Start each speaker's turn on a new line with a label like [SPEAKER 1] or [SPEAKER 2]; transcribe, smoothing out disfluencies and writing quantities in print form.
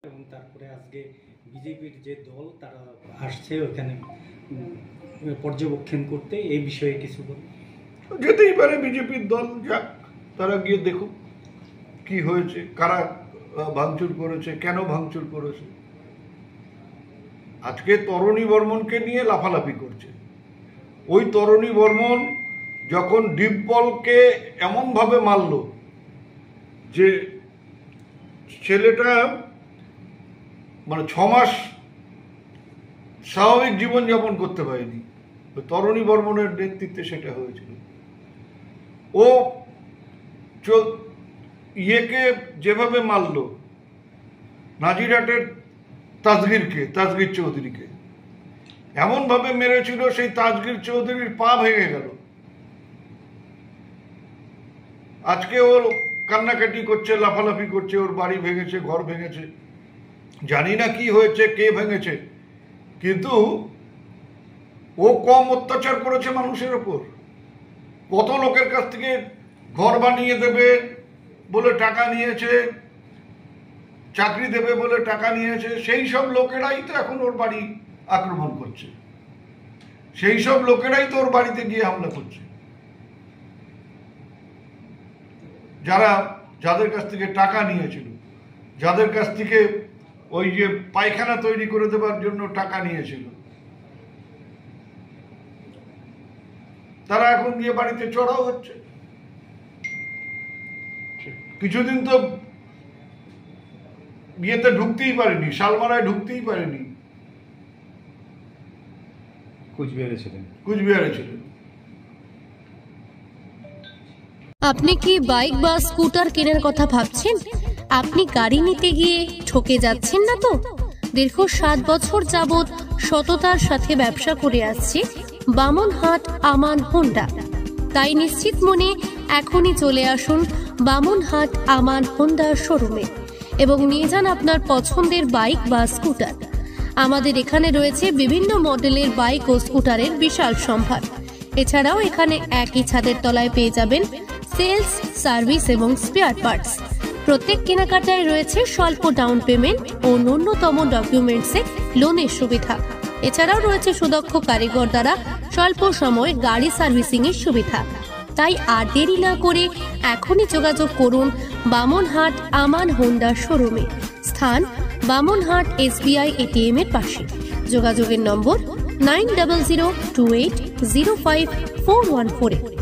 [SPEAKER 1] এবং তারপরে আজকে বিজেপির যে দল তারা আসছে ওখানে পর্যবেক্ষণ করতে, এই বিষয়ে কিছু বলুন।
[SPEAKER 2] যেতেই পারে বিজেপির দল, যাক তারা গিয়ে দেখুক কি হয়েছে, কারা ভাঙচুর করেছে, কেন ভাঙচুর করেছে। আজকে তরণী বর্মনকে নিয়ে লাফালাফি করছে। ওই তরণী বর্মন যখন ডিম্পলকে এমনভাবে মারল যে ছেলেটা মানে 6 মাস স্বাভাবিক জীবনযাপন করতে পারেনি, তরণী বর্মনের নেতৃত্বে সেটা হয়েছিল। ও ইয়েকে যেভাবে মারল, নাজিরহাটের তাজগীর চৌধুরীকে এমনভাবে মেরেছিল, সেই তাজগীর চৌধুরীর পা ভেঙে গেল। আজকে ওর কান্নাকাটি করছে, লাফালাফি করছে, ওর বাড়ি ভেঙেছে, ঘর ভেঙেছে, জানি না কি হয়েছে, কে ভেঙেছে, কিন্তু ও কম অত্যাচার করেছে মানুষের ওপর। কত লোকের কাছ থেকে ঘর বানিয়ে দেবে বলে টাকা নিয়েছে, চাকরি দেবে বলে টাকা নিয়েছে, সেই সব লোকেরাই তো এখন ওর বাড়ি আক্রমণ করছে, সেই সব লোকেরাই তো ওর বাড়িতে গিয়ে হামলা করছে। যাদের কাছ থেকে টাকা নিয়েছিল, যাদের কাছ থেকে ওই যে পায়খানা তৈরি করে দেওয়ার জন্য টাকা নিয়েছিল, তারা এখন গিয়ে বাড়িতে চড়াও হচ্ছে। কিছুদিন তো বিয়েতে ঢুকতেই পারেনি, শালমারায় ঢুকতেই পারেনি, কুচবিহারে ছিলেন।
[SPEAKER 3] আপনি কি বাইক বা স্কুটার কেনার কথা ভাবছেন? আপনি গাড়ি নিতে গিয়ে ঠকে যাচ্ছেন না তো? দীর্ঘ 7 বছর যাবৎ সততার সাথে ব্যবসা করে আসছে বামনহাট আমান হোন্ডা। তাই নিশ্চিত মনে এখনই চলে আসুন বামনহাট আমান হোন্ডা শোরুমে এবং নিয়ে যান আপনার পছন্দের বাইক বা স্কুটার। আমাদের এখানে রয়েছে বিভিন্ন মডেলের বাইক ও স্কুটারের বিশাল সম্ভার। এছাড়াও এখানে একই ছাদের তলায় পেয়ে যাবেন সেলস, সার্ভিস এবং স্পেয়ার পার্টস। প্রত্যেক কেনাকাটায় রয়েছে স্বল্প ডাউন পেমেন্ট ও ন্যূনতম ডকুমেন্টসে লোনের সুবিধা। এছাড়াও রয়েছে সুদক্ষ কারিগর দ্বারা স্বল্প সময়ে গাড়ি সার্ভিসিং এর সুবিধা। তাই আর দেরি না করে এখনই যোগাযোগ করুন বামনহাট আমান হোন্ডা শোরুমে। স্থান বামনহাট SBI ATM এর পাশে। যোগাযোগের নম্বর 9002805414।